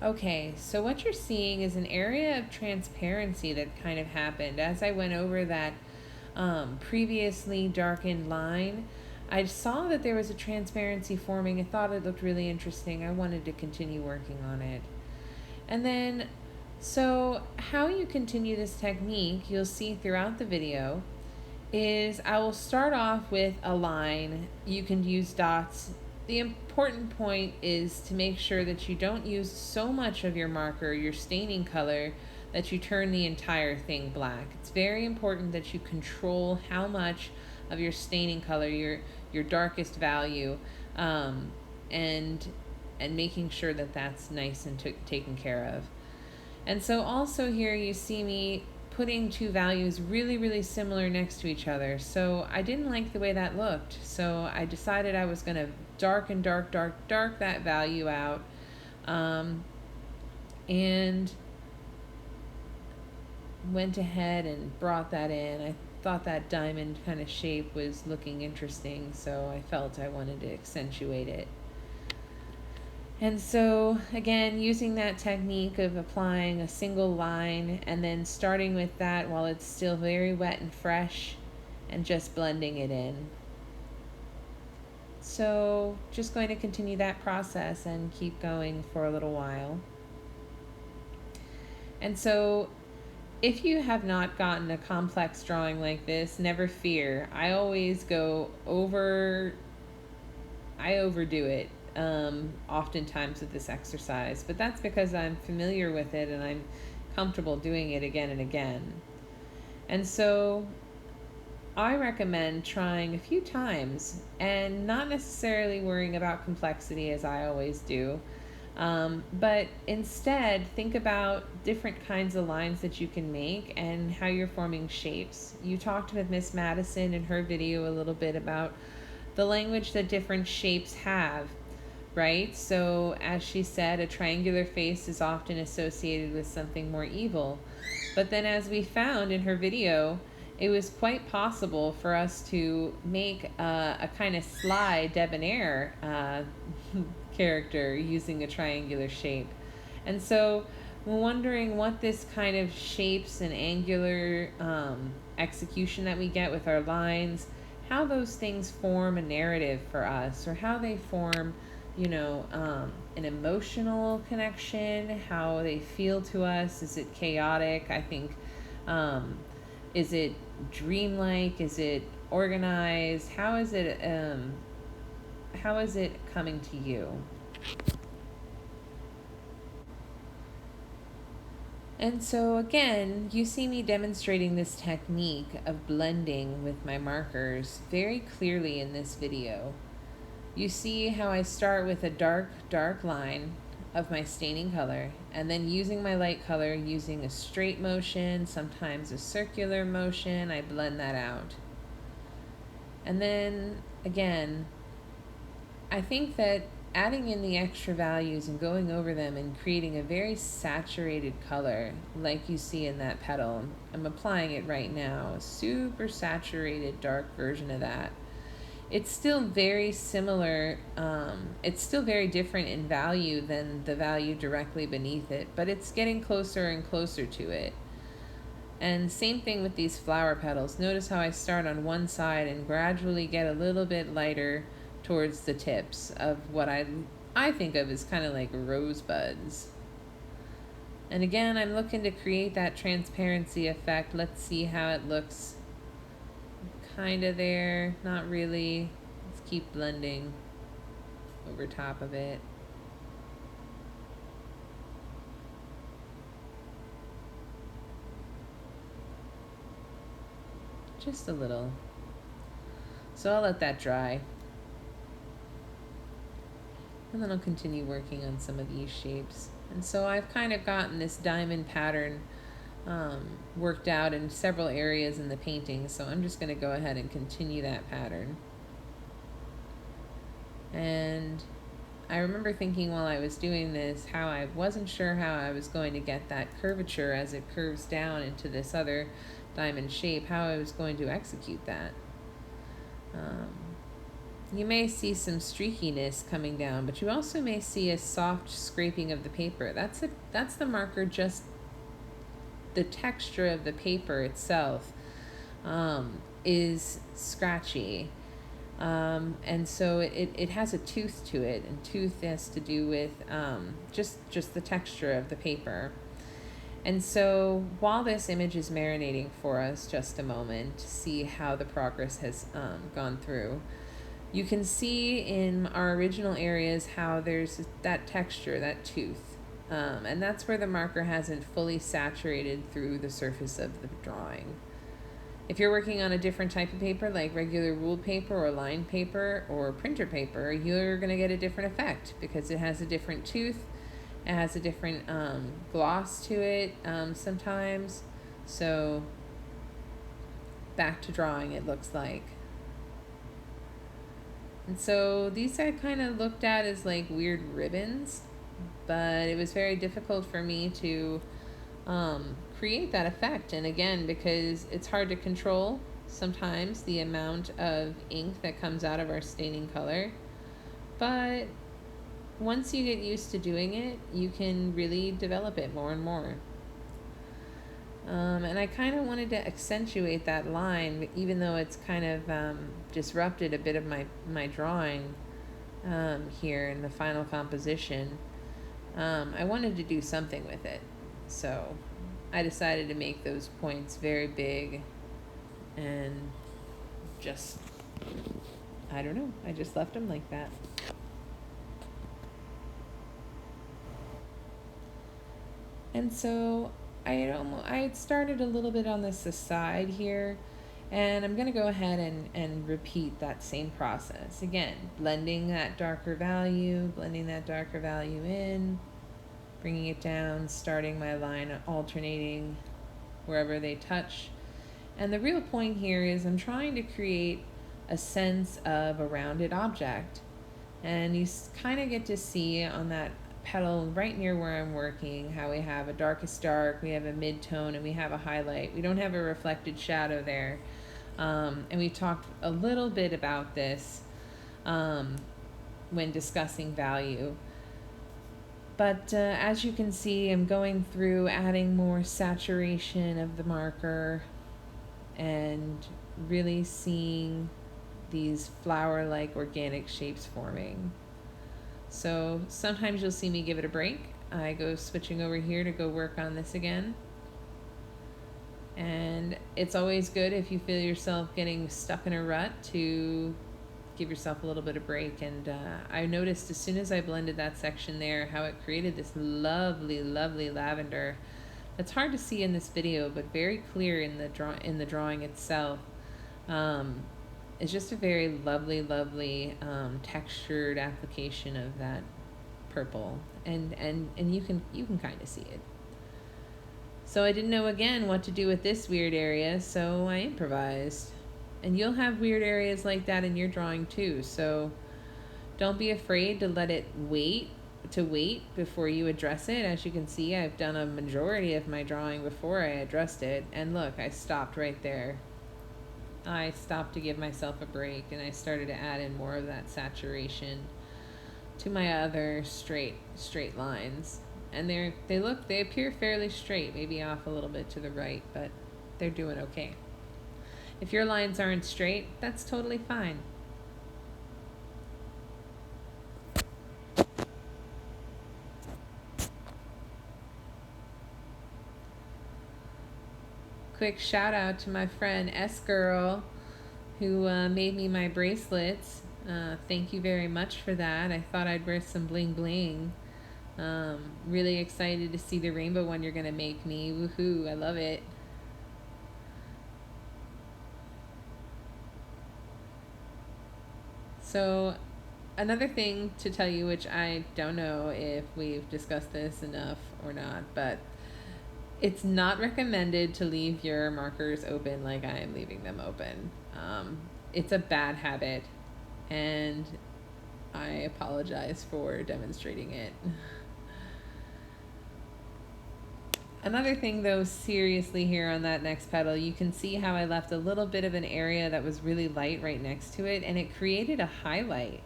Okay, so what you're seeing is an area of transparency that kind of happened. As I went over that previously darkened line, I saw that there was a transparency forming. I thought it looked really interesting. I wanted to continue working on it. And then, so how you continue this technique, you'll see throughout the video, is I will start off with a line. You can use dots. The important point is to make sure that you don't use so much of your marker, your staining color, that you turn the entire thing black. It's very important that you control how much of your staining color, your darkest value, um, and and making sure that that's nice and taken care of. And so also here you see me putting two values really, really similar next to each other. So I didn't like the way that looked. So I decided I was going to dark that value out. Um, and went ahead and brought that in. I thought that diamond kind of shape was looking interesting, so I felt I wanted to accentuate it. And so, again, using that technique of applying a single line and then starting with that while it's still very wet and fresh and just blending it in. So, just going to continue that process and keep going for a little while. And so, if you have not gotten a complex drawing like this, never fear. I always I overdo it oftentimes with this exercise, but that's because I'm familiar with it and I'm comfortable doing it again and again. And so I recommend trying a few times and not necessarily worrying about complexity as I always do. But instead, think about different kinds of lines that you can make and how you're forming shapes. You talked with Miss Madison in her video a little bit about the language that different shapes have, right? So, as she said, a triangular face is often associated with something more evil. But then, as we found in her video, it was quite possible for us to make a kind of sly, debonair character using a triangular shape. And so, we're wondering what this kind of shapes and angular execution that we get with our lines, how those things form a narrative for us, or how they form, an emotional connection, how they feel to us. Is it chaotic? I think, is it dreamlike? Is it organized? How is it coming to you? And so again, you see me demonstrating this technique of blending with my markers very clearly in this video. You see how I start with a dark line of my staining color, and then using my light color, using a straight motion, sometimes a circular motion, I blend that out. And then again, I think that adding in the extra values and going over them and creating a very saturated color like you see in that petal, I'm applying it right now, a super saturated dark version of that. It's still very similar, it's still very different in value than the value directly beneath it, but it's getting closer and closer to it. And same thing with these flower petals. Notice how I start on one side and gradually get a little bit lighter towards the tips of what I think of as kind of like rosebuds. And again, I'm looking to create that transparency effect. Let's see how it looks. Kind of there, not really. Let's keep blending over top of it. Just a little. So I'll let that dry. And then I'll continue working on some of these shapes. And so I've kind of gotten this diamond pattern worked out in several areas in the painting, so I'm just going to go ahead and continue that pattern. And I remember thinking while I was doing this how I wasn't sure how I was going to get that curvature as it curves down into this other diamond shape, how I was going to execute that. you may see some streakiness coming down, but you also may see a soft scraping of the paper. That's the marker, just the texture of the paper itself is scratchy. And so it has a tooth to it, and tooth has to do with just the texture of the paper. And so while this image is marinating for us, just a moment to see how the progress has gone through, you can see in our original areas how there's that texture, that tooth. And that's where the marker hasn't fully saturated through the surface of the drawing. If you're working on a different type of paper, like regular ruled paper or lined paper or printer paper, you're going to get a different effect because it has a different tooth. It has a different gloss to it sometimes. So back to drawing, it looks like. And so these I kind of looked at as like weird ribbons, but it was very difficult for me to create that effect. And again, because it's hard to control sometimes the amount of ink that comes out of our staining color, but once you get used to doing it, you can really develop it more and more. And I kind of wanted to accentuate that line, even though it's kind of disrupted a bit of my drawing here in the final composition. I wanted to do something with it, so I decided to make those points very big and just, I don't know, I just left them like that. And so I had started a little bit on this aside here, and I'm going to go ahead and repeat that same process. Again, blending that darker value in, bringing it down, starting my line, alternating wherever they touch. And the real point here is I'm trying to create a sense of a rounded object. And you kind of get to see on that petal right near where I'm working how we have a darkest dark, we have a mid-tone, and we have a highlight. We don't have a reflected shadow there. And we talked a little bit about this when discussing value. But as you can see, I'm going through adding more saturation of the marker and really seeing these flower-like organic shapes forming. So sometimes you'll see me give it a break. I go switching over here to go work on this again. And it's always good if you feel yourself getting stuck in a rut to give yourself a little bit of break. And I noticed as soon as I blended that section there how it created this lovely, lovely lavender that's hard to see in this video but very clear in the drawing itself. It's just a very lovely, lovely textured application of that purple, and you can kind of see it. So I didn't know again what to do with this weird area, so I improvised. And you'll have weird areas like that in your drawing too, so don't be afraid to let it wait before you address it. As you can see, I've done a majority of my drawing before I addressed it, and look, I stopped right there. I stopped to give myself a break, and I started to add in more of that saturation to my other straight lines. And they appear fairly straight, maybe off a little bit to the right, but they're doing okay. If your lines aren't straight, that's totally fine. Quick shout out to my friend S-Girl who made me my bracelets. Thank you very much for that. I thought I'd wear some bling bling. Really excited to see the rainbow one you're gonna make me. Woohoo, I love it. So another thing to tell you, which I don't know if we've discussed this enough or not, but it's not recommended to leave your markers open like I am leaving them open. It's a bad habit, and I apologize for demonstrating it. Another thing though, seriously, here on that next petal, you can see how I left a little bit of an area that was really light right next to it, and it created a highlight.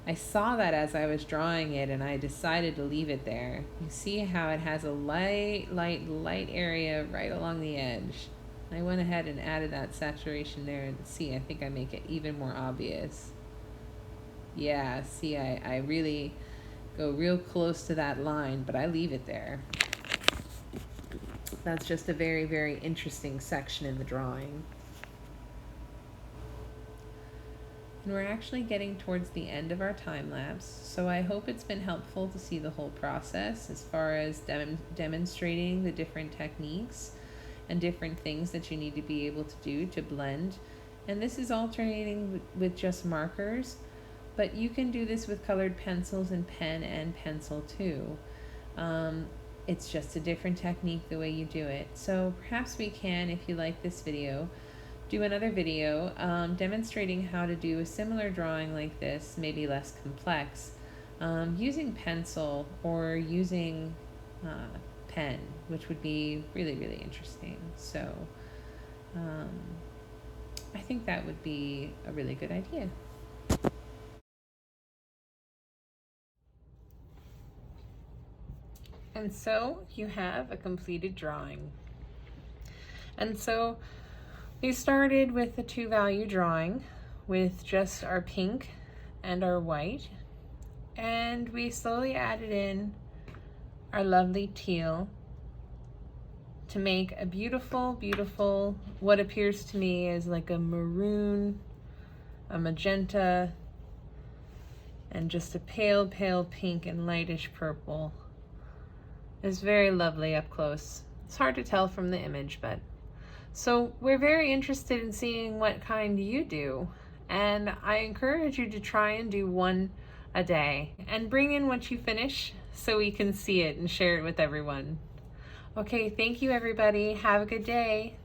I saw that as I was drawing it, and I decided to leave it there. You see how it has a light area right along the edge. I went ahead and added that saturation there, and see, I think I make it even more obvious. Yeah, see, I really go real close to that line, but I leave it there. That's just a very, very interesting section in the drawing. And we're actually getting towards the end of our time lapse, so I hope it's been helpful to see the whole process as far as demonstrating the different techniques and different things that you need to be able to do to blend. And this is alternating with just markers, but you can do this with colored pencils and pen and pencil too. It's just a different technique the way you do it. So perhaps we can, if you like this video, do another video demonstrating how to do a similar drawing like this, maybe less complex, using pencil or using pen, which would be really, really interesting. So I think that would be a really good idea. And so you have a completed drawing. And so we started with the 2-value drawing with just our pink and our white, and we slowly added in our lovely teal to make a beautiful, beautiful, what appears to me as like a maroon, a magenta, and just a pale, pale pink and lightish purple. It's very lovely up close. It's hard to tell from the image, but so we're very interested in seeing what kind you do, and I encourage you to try and do one a day and bring in what you finish so we can see it and share it with everyone. Okay, thank you everybody. Have a good day.